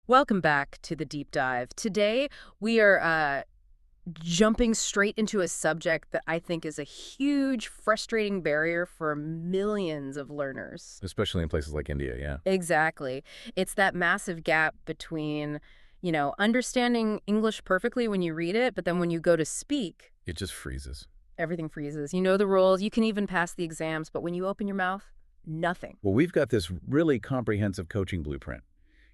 Welcome back to the deep dive. Today, we are jumping straight into a subject that I think is a huge, frustrating barrier for millions of learners. Especially in places like India, yeah. Exactly. It's that massive gap between, understanding English perfectly when you read it, but then when you go to speak, It just freezes. everything freezes. You know the rules, you can even pass the exams, but when you open your mouth, nothing. Well, we've got this really comprehensive coaching blueprint.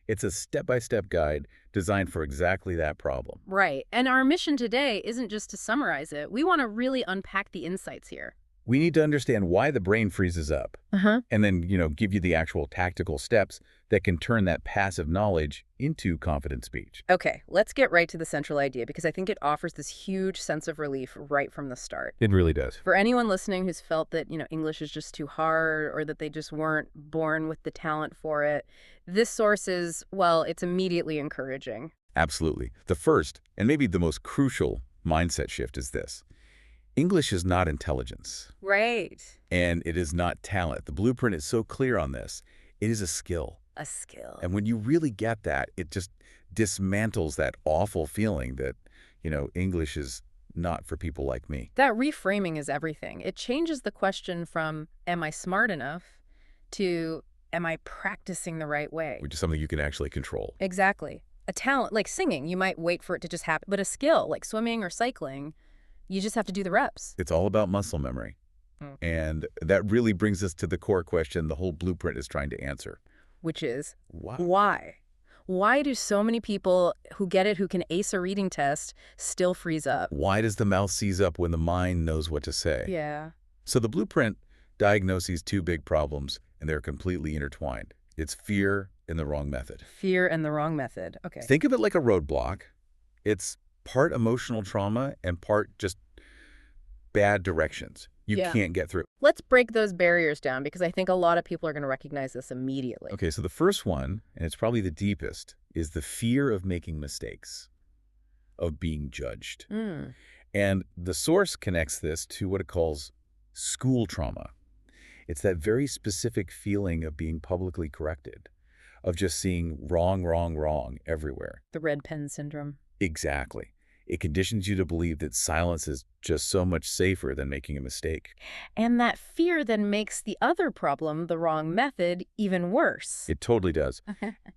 It's a step-by-step guide designed for exactly that problem. Right. And our mission today isn't just to summarize it. We want to really unpack the insights here. We need to understand why the brain freezes up, Uh-huh. and then, give you the actual tactical steps that can turn that passive knowledge into confident speech. Okay, let's get right to the central idea because I think it offers this huge sense of relief right from the start. It really does. For anyone listening who's felt that, English is just too hard or that they just weren't born with the talent for it, this source is, well, it's immediately encouraging. Absolutely. The first, and maybe the most crucial mindset shift is this. English is not intelligence, Right. and it is not talent. The blueprint is so clear on this. It is a skill. A skill. And when you really get that, it just dismantles that awful feeling that, English is not for people like me, That reframing is everything. It changes the question from, am I smart enough, to, am I practicing the right way? which is something you can actually control. Exactly. A talent, like singing, you might wait for it to just happen. But a skill, like swimming or cycling, you just have to do the reps. It's all about muscle memory. Mm. And that really brings us to the core question the whole blueprint is trying to answer. Which is, Why? why? Why do so many people who get it, who can ace a reading test, still freeze up? Why does the mouth seize up when the mind knows what to say? Yeah. So the blueprint diagnoses two big problems, and they're completely intertwined. It's fear and the wrong method. Fear and the wrong method. Okay. Think of it like a roadblock. It's part emotional trauma and part just bad directions. You Yeah. can't get through. Let's break those barriers down because I think a lot of people are going to recognize this immediately. Okay, so the first one, and it's probably the deepest, is the fear of making mistakes, of being judged. Mm. And the source connects this to what it calls school trauma. It's that very specific feeling of being publicly corrected, of just seeing wrong, wrong, wrong everywhere. The red pen syndrome. Exactly. It conditions you to believe that silence is just so much safer than making a mistake. And that fear then makes the other problem, the wrong method, even worse. It totally does.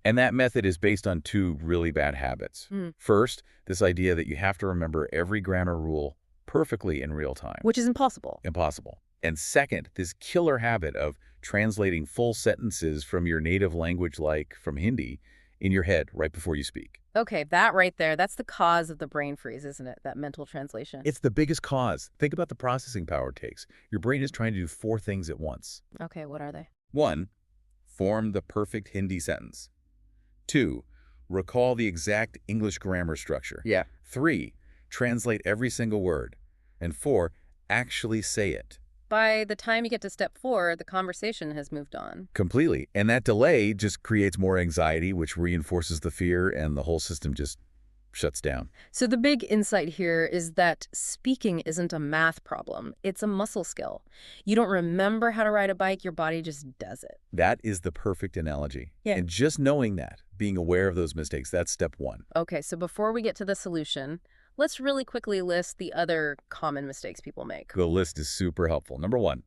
And that method is based on two really bad habits. Mm. First, this idea that you have to remember every grammar rule perfectly in real time. Which is impossible. Impossible. And second, this killer habit of translating full sentences from your native language, like from Hindi, in your head right before you speak. Okay, that right there, that's the cause of the brain freeze, isn't it? That mental translation. It's the biggest cause. Think about the processing power it takes. Your brain is trying to do four things at once. Okay, what are they? 1. Form the perfect Hindi sentence. 2. Recall the exact English grammar structure. Yeah. 3. Translate every single word. And 4. Actually say it. By the time you get to step 4, the conversation has moved on. Completely. And that delay just creates more anxiety, which reinforces the fear, and the whole system just shuts down. So the big insight here is that speaking isn't a math problem. It's a muscle skill. You don't remember how to ride a bike, your body just does it. That is the perfect analogy. Yeah. And just knowing that, being aware of those mistakes, that's step 1. Okay, so before we get to the solution, let's really quickly list the other common mistakes people make. The list is super helpful. Number 1,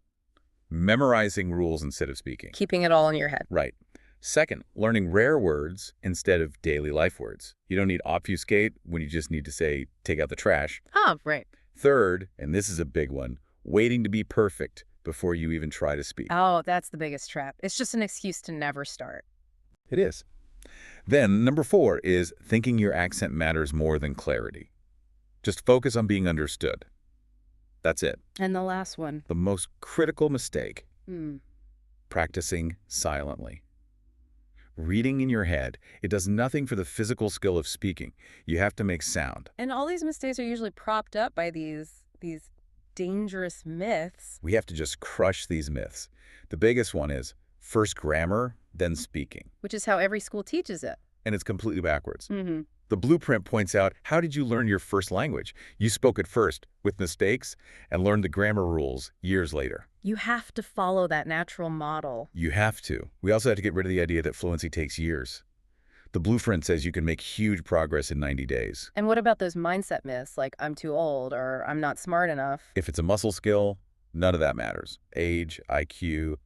memorizing rules instead of speaking. Keeping it all in your head. Right. Second, learning rare words instead of daily life words. You don't need obfuscate when you just need to say, take out the trash. Oh, right. Third, and this is a big one, waiting to be perfect before you even try to speak. Oh, that's the biggest trap. It's just an excuse to never start. It is. Then, number 4 is thinking your accent matters more than clarity. Just focus on being understood. That's it. And the last one. The most critical mistake, Hmm. practicing silently. Reading in your head, it does nothing for the physical skill of speaking. You have to make sound. And all these mistakes are usually propped up by these dangerous myths. We have to just crush these myths. The biggest one is first grammar, then speaking. Which is how every school teaches it. And it's completely backwards. Mm-hmm. The blueprint points out, how did you learn your first language? You spoke it first, with mistakes, and learned the grammar rules years later. You have to follow that natural model. You have to. We also have to get rid of the idea that fluency takes years. The blueprint says you can make huge progress in 90 days. And what about those mindset myths like I'm too old or I'm not smart enough? If it's a muscle skill, none of that matters. Age, IQ,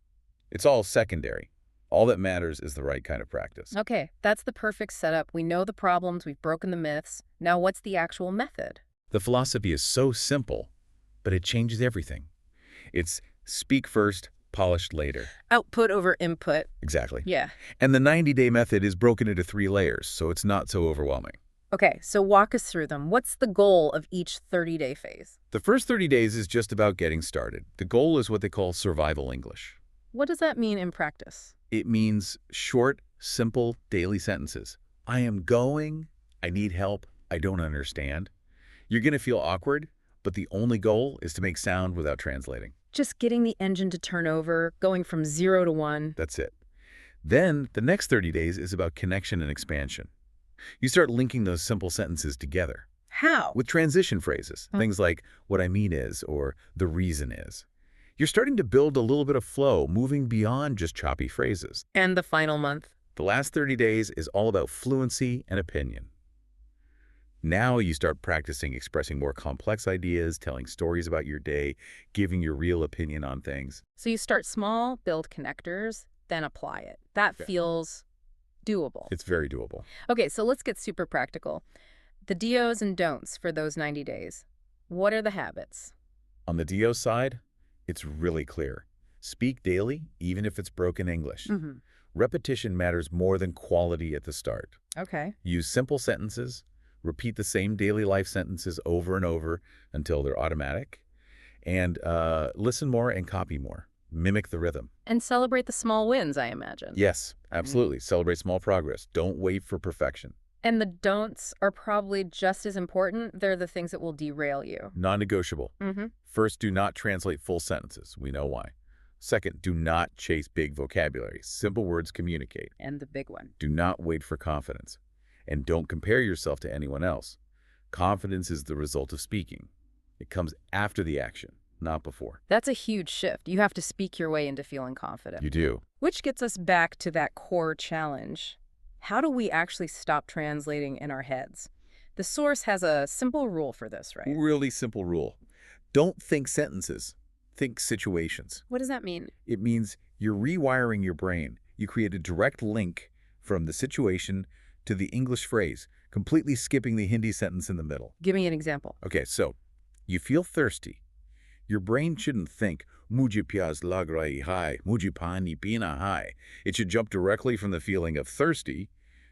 it's all secondary. All that matters is the right kind of practice. Okay, that's the perfect setup. We know the problems, we've broken the myths. Now what's the actual method? The philosophy is so simple, but it changes everything. It's speak first, polished later. Output over input. Exactly. Yeah. And the 90-day method is broken into 3 layers, so it's not so overwhelming. Okay, so walk us through them. What's the goal of each 30-day phase? The first 30 days is just about getting started. The goal is what they call survival English. What does that mean in practice? It means short, simple, daily sentences. I am going, I need help, I don't understand. You're going to feel awkward, but the only goal is to make sound without translating. Just getting the engine to turn over, going from 0 to 1. That's it. Then the next 30 days is about connection and expansion. You start linking those simple sentences together How? with transition phrases, things like what I mean is or the reason is. You're starting to build a little bit of flow, moving beyond just choppy phrases. And the final month? The last 30 days is all about fluency and opinion. Now you start practicing expressing more complex ideas, telling stories about your day, giving your real opinion on things. So you start small, build connectors, then apply it. That Yeah. feels doable. It's very doable. Okay, so let's get super practical. The do's and don'ts for those 90 days. What are the habits? On the DO side, it's really clear. Speak daily, even if it's broken English. Mm-hmm. Repetition matters more than quality at the start. Okay. Use simple sentences, repeat the same daily life sentences over and over until they're automatic, and listen more and copy more. Mimic the rhythm. And celebrate the small wins, I imagine. Yes, absolutely. Celebrate small progress. Don't wait for perfection. And the don'ts are probably just as important. They're the things that will derail you. Non-negotiable. Mm-hmm. First, do not translate full sentences. We know why. Second, do not chase big vocabulary. Simple words communicate. And the big one. Do not wait for confidence. And don't compare yourself to anyone else. Confidence is the result of speaking. It comes after the action, not before. That's a huge shift. You have to speak your way into feeling confident. You do. Which gets us back to that core challenge. How do we actually stop translating in our heads? The source has a simple rule for this, right? Really simple rule. Don't think sentences. Think situations. What does that mean? It means you're rewiring your brain. You create a direct link from the situation to the English phrase, completely skipping the Hindi sentence in the middle. Give me an example. Okay, so you feel thirsty. Your brain shouldn't think, "Mujhe pyas lag rahi hai, mujhe pani pina hai." It should jump directly from the feeling of thirsty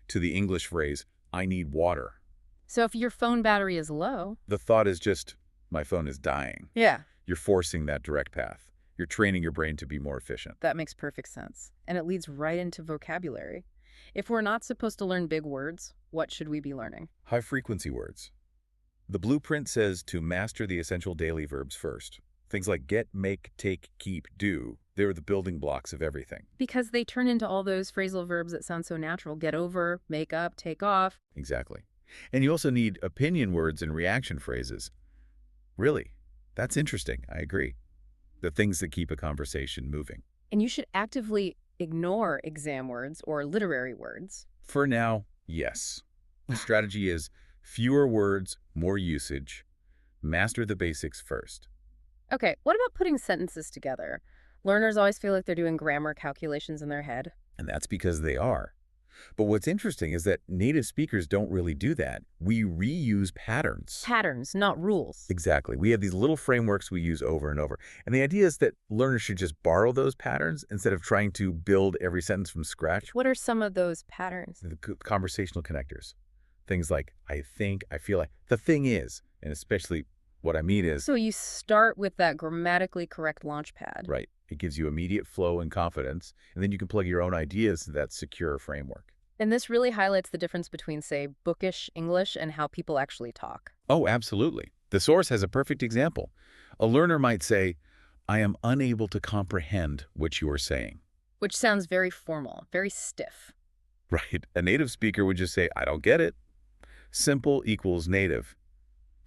to the English phrase, "I need water." So if your phone battery is low. The thought is just, "My phone is dying." Yeah. You're forcing that direct path. You're training your brain to be more efficient. That makes perfect sense. And it leads right into vocabulary. If we're not supposed to learn big words, what should we be learning? High-frequency words. The blueprint says to master the essential daily verbs first. Things like get, make, take, keep, do. They're the building blocks of everything. Because they turn into all those phrasal verbs that sound so natural. Get over, make up, take off. Exactly. And you also need opinion words and reaction phrases. Really? That's interesting. I agree. The things that keep a conversation moving. And you should actively ignore exam words or literary words. For now, yes. The strategy is fewer words, more usage. Master the basics first. Okay, what about putting sentences together? Learners always feel like they're doing grammar calculations in their head. And that's because they are. But what's interesting is that native speakers don't really do that. We reuse patterns. Patterns, not rules. Exactly. We have these little frameworks we use over and over. And the idea is that learners should just borrow those patterns instead of trying to build every sentence from scratch. What are some of those patterns? The conversational connectors. Things like, I think, I feel like. The thing is, and especially what I mean is, So you start with that grammatically correct launch pad. right, it gives you immediate flow and confidence, and then you can plug your own ideas into that secure framework. And this really highlights the difference between, say, bookish English and how people actually talk. Oh, absolutely. The source has a perfect example. A learner might say, I am unable to comprehend what you are saying. Which sounds very formal, very stiff. Right. A native speaker would just say, I don't get it. Simple equals native.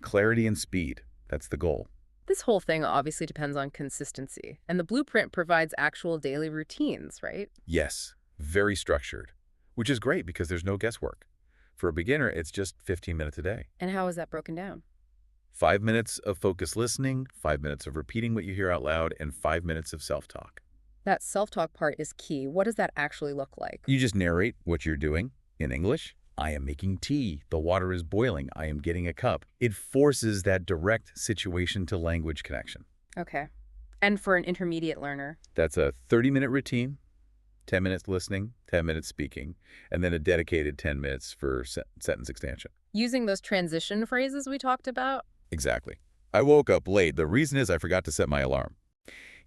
Clarity and speed. That's the goal. This whole thing obviously depends on consistency. And the blueprint provides actual daily routines, right? Yes, very structured. which is great because there's no guesswork. For a beginner, it's just 15 minutes a day. And how is that broken down? 5 minutes of focused listening, 5 minutes of repeating what you hear out loud, and 5 minutes of self-talk. That self-talk part is key. What does that actually look like? You just narrate what you're doing in English. I am making tea. The water is boiling. I am getting a cup. It forces that direct situation-to-language connection. Okay. And for an intermediate learner? That's a 30-minute routine, 10 minutes listening, 10 minutes speaking, and then a dedicated 10 minutes for sentence expansion. Using those transition phrases we talked about? Exactly. I woke up late. The reason is I forgot to set my alarm.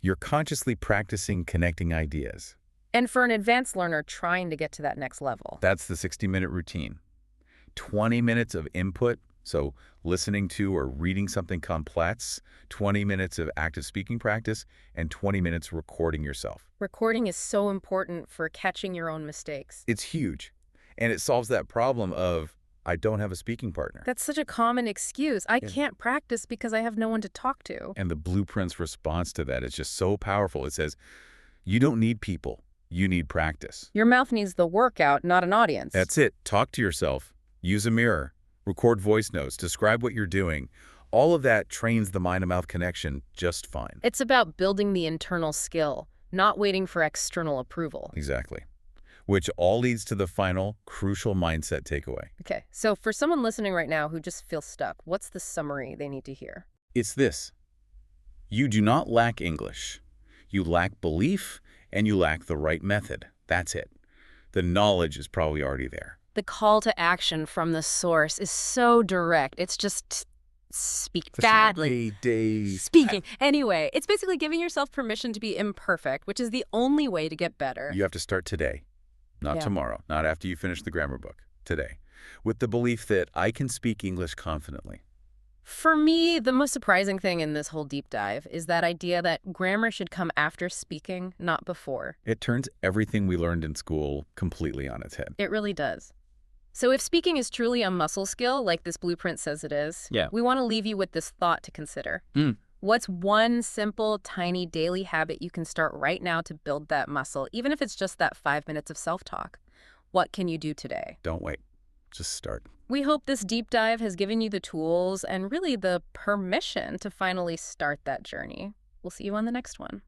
You're consciously practicing connecting ideas. And for an advanced learner trying to get to that next level? That's the 60-minute routine. 20 minutes of input, so listening to or reading something complex, 20 minutes of active speaking practice, and 20 minutes recording yourself. Recording is so important for catching your own mistakes. It's huge, and it solves that problem of, I don't have a speaking partner. That's such a common excuse. I can't practice because I have no one to talk to. And the Blueprint's response to that is just so powerful. It says, you don't need people. You need practice. Your mouth needs the workout, not an audience. That's it. Talk to yourself. Use a mirror. Record voice notes. Describe what you're doing. All of that trains the mind-to-mouth connection just fine. It's about building the internal skill, not waiting for external approval. Exactly. Which all leads to the final, crucial mindset takeaway. Okay, so for someone listening right now who just feels stuck, what's the summary they need to hear? It's this. You do not lack English. You lack belief, and you lack the right method. That's it. The knowledge is probably already there. The call to action from the source is so direct. It's just speak badly. Speaking. Anyway, it's basically giving yourself permission to be imperfect, which is the only way to get better. You have to start today. Not tomorrow, not after you finish the grammar book. Today. With the belief that I can speak English confidently. For me, the most surprising thing in this whole deep dive is that idea that grammar should come after speaking, not before. It turns everything we learned in school completely on its head. It really does. So if speaking is truly a muscle skill, like this blueprint says it is, we want to leave you with this thought to consider. What's one simple, tiny daily habit you can start right now to build that muscle, even if it's just that 5 minutes of self-talk? What can you do today? Don't wait. Just start. We hope this deep dive has given you the tools and really the permission to finally start that journey. We'll see you on the next one.